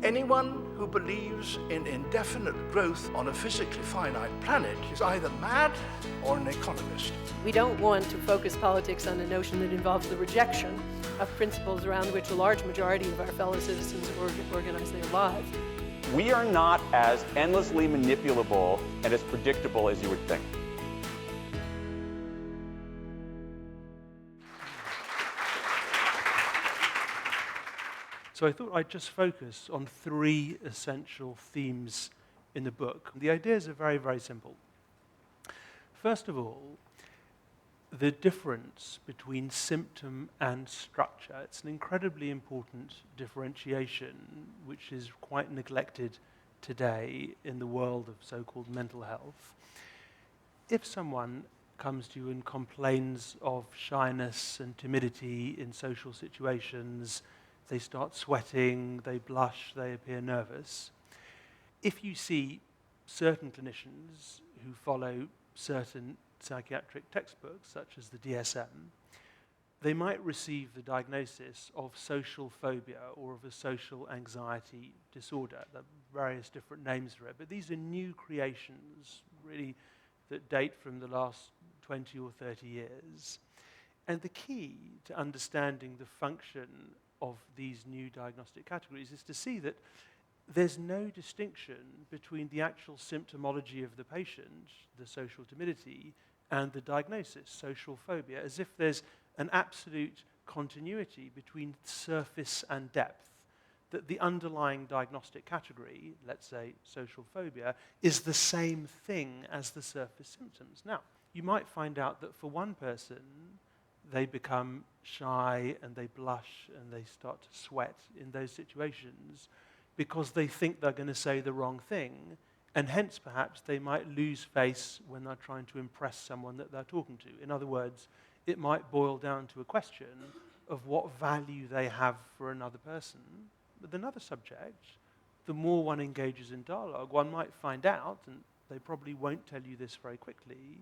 Anyone who believes in indefinite growth on a physically finite planet is either mad or an economist. We don't want to focus politics on a notion that involves the rejection of principles around which a large majority of our fellow citizens organize their lives. We are not as endlessly manipulable and as predictable as you would think. So I thought I'd just focus on three essential themes in the book. The ideas are very, very simple. First of all, the difference between symptom and structure. It's an incredibly important differentiation which is quite neglected today in the world of so-called mental health. If someone comes to you and complains of shyness and timidity in social situations, they start sweating, they blush, they appear nervous. If you see certain clinicians who follow certain psychiatric textbooks, such as the DSM, they might receive the diagnosis of social phobia or of a social anxiety disorder. There are various different names for it, but these are new creations, really, that date from the last 20 or 30 years. And the key to understanding the function of these new diagnostic categories is to see that there's no distinction between the actual symptomology of the patient, the social timidity, and the diagnosis, social phobia, as if there's an absolute continuity between surface and depth, that the underlying diagnostic category, let's say social phobia, is the same thing as the surface symptoms. Now, you might find out that for one person, they become shy and they blush and they start to sweat in those situations because they think they're going to say the wrong thing, and hence perhaps they might lose face when they're trying to impress someone that they're talking to. In other words, it might boil down to a question of what value they have for another person. With another subject, the more one engages in dialogue, one might find out, and they probably won't tell you this very quickly,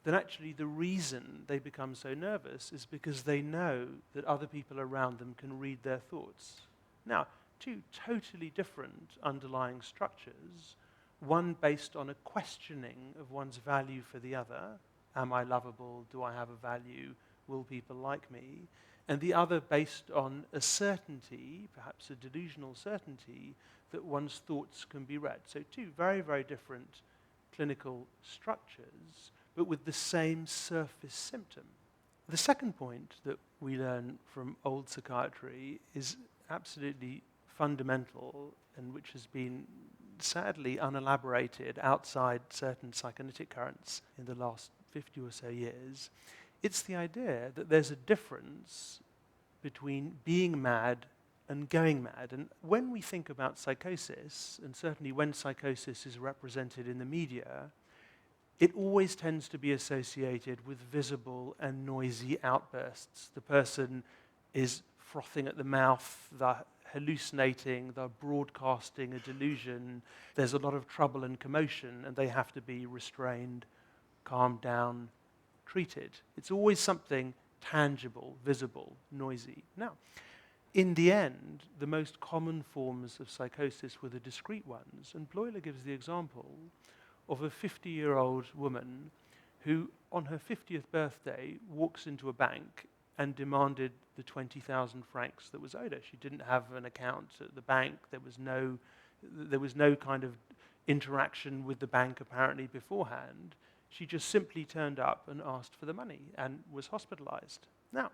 that actually the reason they become so nervous is because they know that other people around them can read their thoughts. Now, two totally different underlying structures, one based on a questioning of one's value for the other. Am I lovable? Do I have a value? Will people like me? And the other based on a certainty, perhaps a delusional certainty, that one's thoughts can be read. So two very, very different clinical structures, but with the same surface symptom. The second point that we learn from old psychiatry is absolutely fundamental and which has been sadly unelaborated outside certain psychoanalytic currents in the last 50 or so years. It's the idea that there's a difference between being mad and going mad. And when we think about psychosis, and certainly when psychosis is represented in the media, it always tends to be associated with visible and noisy outbursts. The person is frothing at the mouth, they're hallucinating, they're broadcasting a delusion, there's a lot of trouble and commotion, and they have to be restrained, calmed down, treated. It's always something tangible, visible, noisy. Now, in the end, the most common forms of psychosis were the discrete ones, and Bloiler gives the example of a 50-year-old woman who, on her 50th birthday, walks into a bank and demanded the 20,000 francs that was owed her. She didn't have an account at the bank. There was no kind of interaction with the bank apparently beforehand. She just simply turned up and asked for the money and was hospitalized. Now,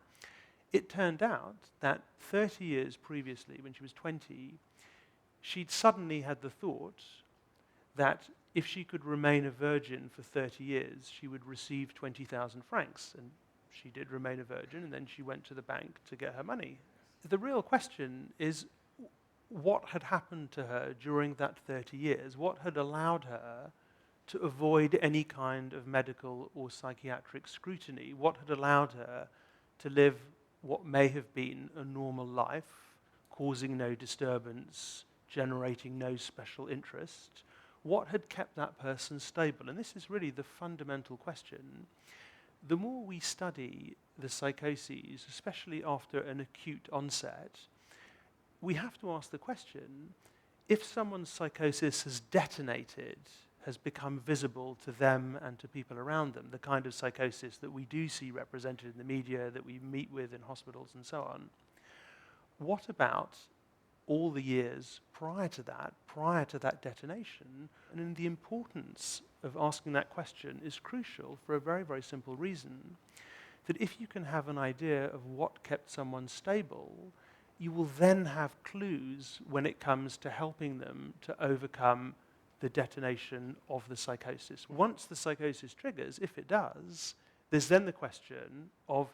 it turned out that 30 years previously, when she was 20, she'd suddenly had the thought that if she could remain a virgin for 30 years, she would receive 20,000 francs. And she did remain a virgin, and then she went to the bank to get her money. The real question is, what had happened to her during that 30 years? What had allowed her to avoid any kind of medical or psychiatric scrutiny? What had allowed her to live what may have been a normal life, causing no disturbance, generating no special interest? What had kept that person stable? And this is really the fundamental question. The more we study the psychoses, especially after an acute onset, we have to ask the question, if someone's psychosis has detonated, has become visible to them and to people around them, the kind of psychosis that we do see represented in the media, that we meet with in hospitals and so on, what about all the years prior to that detonation? And the importance of asking that question is crucial for a very, very simple reason, that if you can have an idea of what kept someone stable, you will then have clues when it comes to helping them to overcome the detonation of the psychosis. Once the psychosis triggers, if it does, there's then the question of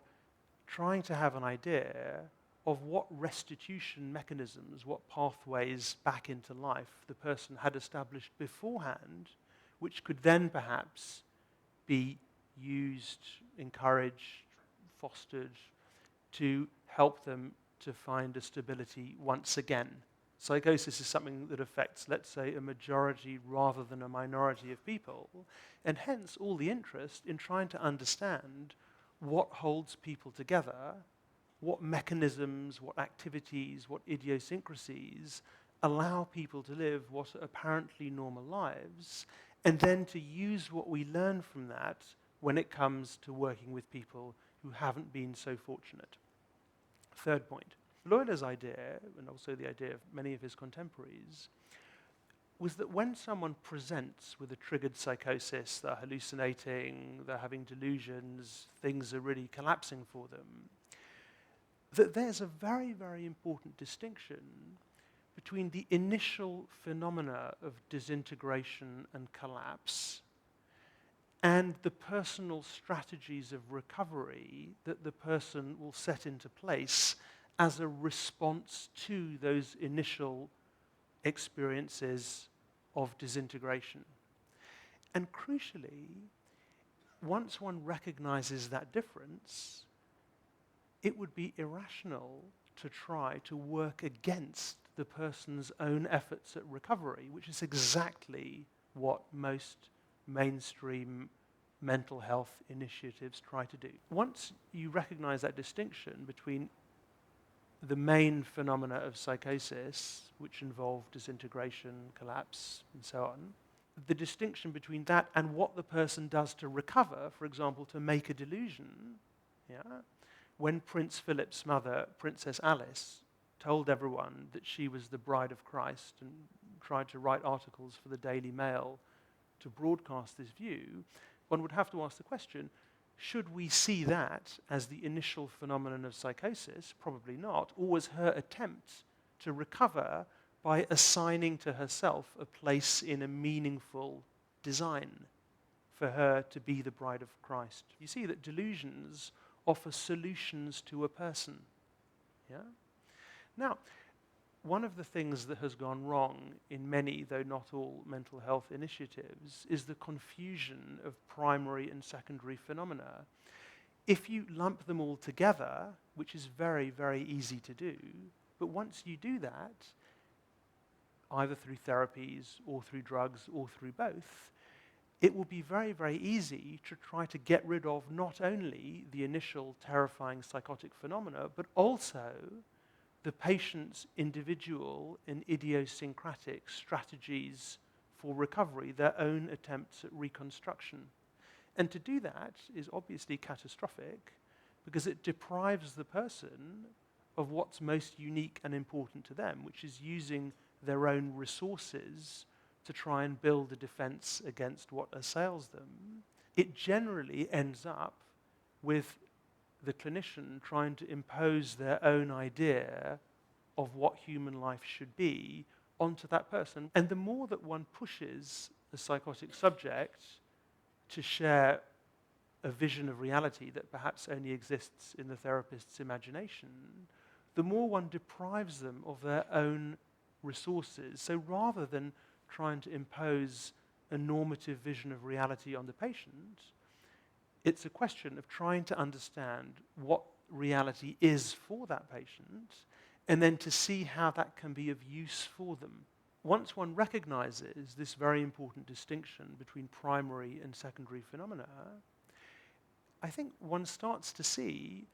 trying to have an idea of what restitution mechanisms, what pathways back into life the person had established beforehand, which could then perhaps be used, encouraged, fostered to help them to find a stability once again. Psychosis is something that affects, let's say, a majority rather than a minority of people, and hence all the interest in trying to understand what holds people together, what mechanisms, what activities, what idiosyncrasies allow people to live what are apparently normal lives, and then to use what we learn from that when it comes to working with people who haven't been so fortunate. Third point. Loyola's idea, and also the idea of many of his contemporaries, was that when someone presents with a triggered psychosis, they're hallucinating, they're having delusions, things are really collapsing for them, that there's a very, very important distinction between the initial phenomena of disintegration and collapse and the personal strategies of recovery that the person will set into place as a response to those initial experiences of disintegration. And crucially, once one recognizes that difference, it would be irrational to try to work against the person's own efforts at recovery, which is exactly what most mainstream mental health initiatives try to do. Once you recognize that distinction between the main phenomena of psychosis, which involve disintegration, collapse, and so on, the distinction between that and what the person does to recover, for example, to make a delusion, when Prince Philip's mother, Princess Alice, told everyone that she was the bride of Christ and tried to write articles for the Daily Mail to broadcast this view, one would have to ask the question, should we see that as the initial phenomenon of psychosis? Probably not. Or was her attempt to recover by assigning to herself a place in a meaningful design for her to be the bride of Christ? You see that delusions offer solutions to a person. Yeah? Now, one of the things that has gone wrong in many, though not all, mental health initiatives is the confusion of primary and secondary phenomena. If you lump them all together, which is very, very easy to do, but once you do that, either through therapies or through drugs or through both, it will be very, very easy to try to get rid of not only the initial terrifying psychotic phenomena, but also the patient's individual and idiosyncratic strategies for recovery, their own attempts at reconstruction. And to do that is obviously catastrophic because it deprives the person of what's most unique and important to them, which is using their own resources to try and build a defense against what assails them. It generally ends up with the clinician trying to impose their own idea of what human life should be onto that person. And the more that one pushes the psychotic subject to share a vision of reality that perhaps only exists in the therapist's imagination, the more one deprives them of their own resources. So rather than trying to impose a normative vision of reality on the patient, it's a question of trying to understand what reality is for that patient and then to see how that can be of use for them. Once one recognizes this very important distinction between primary and secondary phenomena, I think one starts to see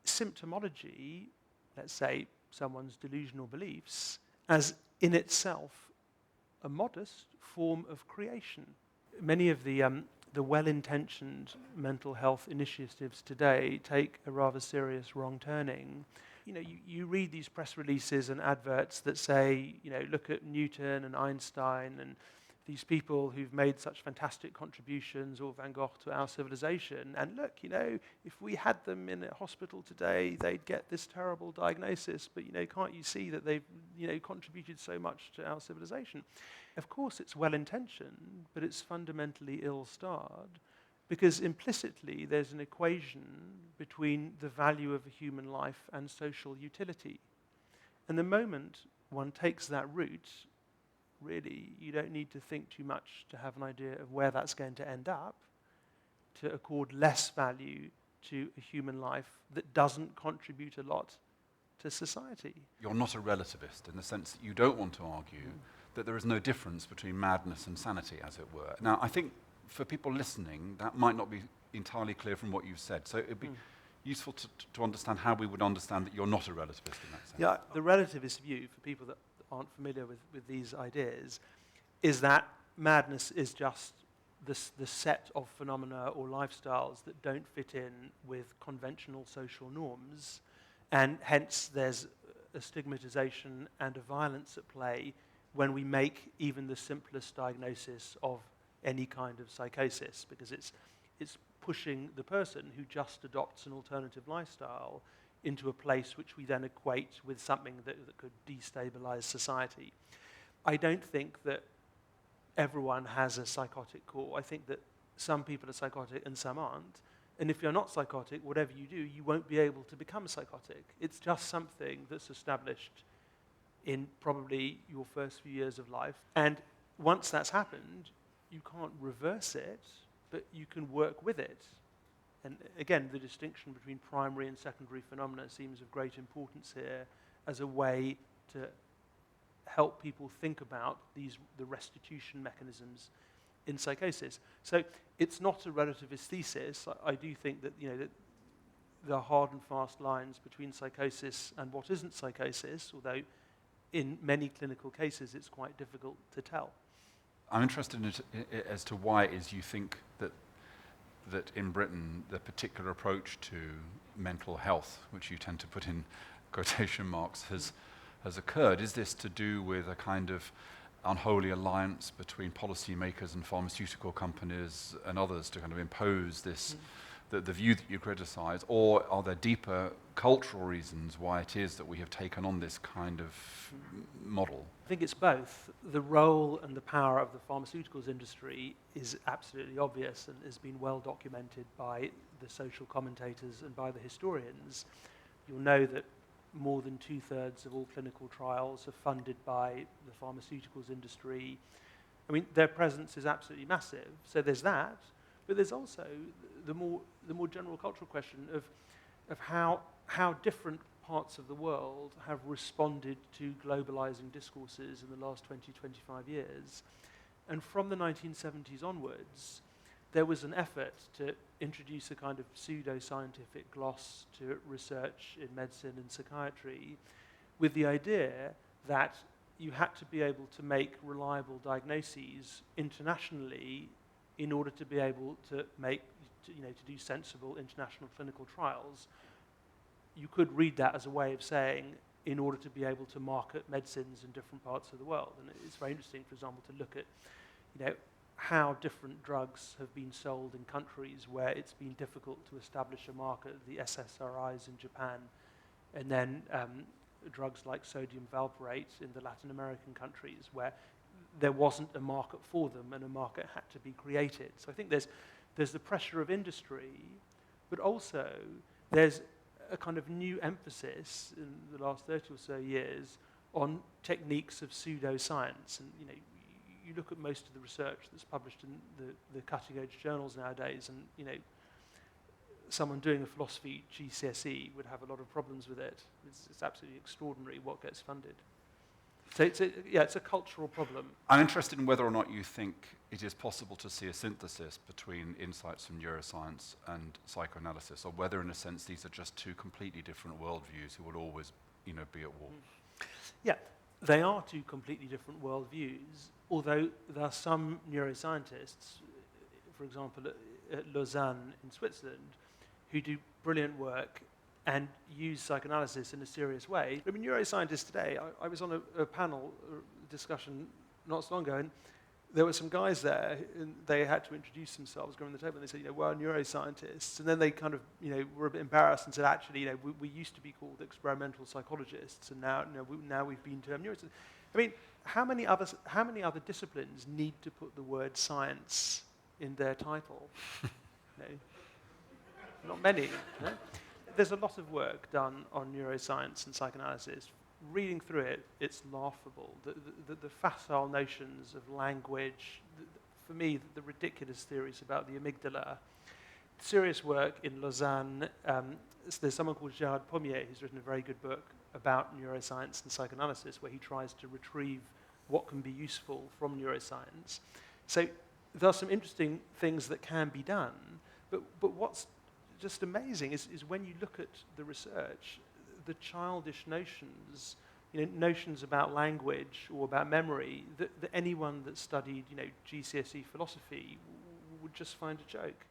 symptomology, let's say someone's delusional beliefs, as in itself a modest form of creation. Many of the well-intentioned mental health initiatives today take a rather serious wrong turning. You know, you read these press releases and adverts that say, you know, look at Newton and Einstein and these people who've made such fantastic contributions, or Van Gogh, to our civilization. And look, you know, if we had them in a hospital today, they'd get this terrible diagnosis. But, you know, can't you see that they've, you know, contributed so much to our civilization? Of course, it's well-intentioned, but it's fundamentally ill-starred, because implicitly there's an equation between the value of a human life and social utility. And the moment one takes that route, really, you don't need to think too much to have an idea of where that's going to end up, to accord less value to a human life that doesn't contribute a lot to society. You're not a relativist in the sense that you don't want to argue that there is no difference between madness and sanity, as it were. Now, I think for people listening, that might not be entirely clear from what you've said. So it'd be useful to understand how we would understand that you're not a relativist in that sense. Yeah, the relativist view, for people that aren't familiar with these ideas, is that madness is just the set of phenomena or lifestyles that don't fit in with conventional social norms, and hence there's a stigmatization and a violence at play when we make even the simplest diagnosis of any kind of psychosis, because it's pushing the person who just adopts an alternative lifestyle into a place which we then equate with something that could destabilize society. I don't think that everyone has a psychotic core. I think that some people are psychotic and some aren't. And if you're not psychotic, whatever you do, you won't be able to become psychotic. It's just something that's established in probably your first few years of life. And once that's happened, you can't reverse it, but you can work with it. And again, the distinction between primary and secondary phenomena seems of great importance here as a way to help people think about the restitution mechanisms in psychosis. So it's not a relativist thesis. I do think that, you know, that there are hard and fast lines between psychosis and what isn't psychosis, although in many clinical cases it's quite difficult to tell. I'm interested as to why it is you think that in Britain the particular approach to mental health, which you tend to put in quotation marks, has occurred. Is this to do with a kind of unholy alliance between policymakers and pharmaceutical companies and others to kind of impose this, the view that you criticize, or are there deeper cultural reasons why it is that we have taken on this kind of model? I think it's both. The role and the power of the pharmaceuticals industry is absolutely obvious and has been well documented by the social commentators and by the historians. You'll know that more than 2/3 of all clinical trials are funded by the pharmaceuticals industry. I mean, their presence is absolutely massive. So there's that, but there's also the more general cultural question of how different parts of the world have responded to globalizing discourses in the last 20, 25 years. And from the 1970s onwards, there was an effort to introduce a kind of pseudo-scientific gloss to research in medicine and psychiatry, with the idea that you had to be able to make reliable diagnoses internationally in order to be able to to do sensible international clinical trials. You could read that as a way of saying, in order to be able to market medicines in different parts of the world. And it's very interesting, for example, to look at, you know, how different drugs have been sold in countries where it's been difficult to establish a market, the SSRIs in Japan, and then drugs like sodium valproate in the Latin American countries where there wasn't a market for them and a market had to be created. So I think there's the pressure of industry, but also there's a kind of new emphasis in the last 30 or so years on techniques of pseudoscience. And you know, you look at most of the research that's published in the cutting-edge journals nowadays, and you know, someone doing a philosophy GCSE would have a lot of problems with it. It's absolutely extraordinary what gets funded. So it's a cultural problem. I'm interested in whether or not you think it is possible to see a synthesis between insights from neuroscience and psychoanalysis, or whether, in a sense, these are just two completely different worldviews who will always, be at war. Yeah, They are two completely different worldviews, although there are some neuroscientists, for example, at Lausanne in Switzerland, who do brilliant work and use psychoanalysis in a serious way. I mean, neuroscientists today, I was on a panel discussion not so long ago, and there were some guys there, and they had to introduce themselves, going to the table, and they said, we're neuroscientists. And then they kind of, were a bit embarrassed and said, actually, we used to be called experimental psychologists, and now we've been termed neuroscientists. I mean, how many other disciplines need to put the word science in their title? Not many. There's a lot of work done on neuroscience and psychoanalysis. Reading through it, it's laughable. The facile notions of language, for me, the ridiculous theories about the amygdala. Serious work in Lausanne. There's someone called Gérard Pommier who's written a very good book about neuroscience and psychoanalysis, where he tries to retrieve what can be useful from neuroscience. So there are some interesting things that can be done, but what's just amazing is when you look at the research, the childish notions, notions about language or about memory, that anyone that studied, GCSE philosophy would just find a joke.